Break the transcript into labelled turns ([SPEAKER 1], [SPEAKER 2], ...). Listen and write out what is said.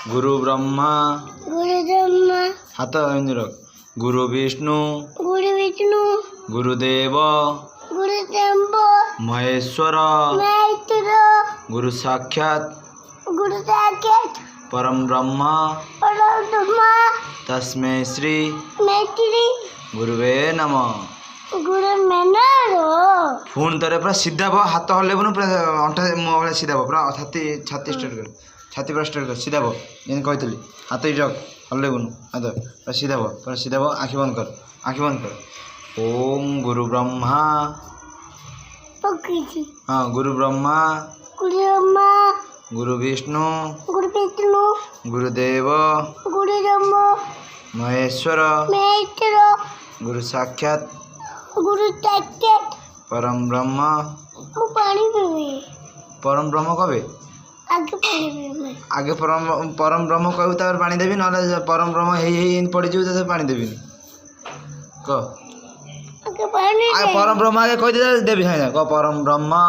[SPEAKER 1] गुरु ब्रह्मा हाथ एमती रख गुरु विष्णु गुरुदेव महेश्वर गुरु साक्षात परम ब्रह्म तस्मै श्री गुरुवे नमः। फोन तरे पूरा सीधा भो हाथ हल्लेबनु पूरा अंटा मुह भाई सीधा भो पूरा छाती छाती स्ट्रेट कर छाती पूरा स्ट्रेट कर सीधा भो जेन कहतली हाथ ही रख हल्लेबनु हाथ पूरा सीधा भो आँखि बंद कर ओम गुरु ब्रह्मा हाँ गुरु ब्रह्मा गुरु विष्णु गुरुदेव महेश्वर गुरु साक्षात परम ब्रह्म परम ब्रह्म कबे आगे परम ब्रह्म कहू तार पानी देवी ना परम ब्रह्म पड़ जाऊ पानी देवी कह परम ब्रह्म आगे कह देवी कह परम ब्रह्म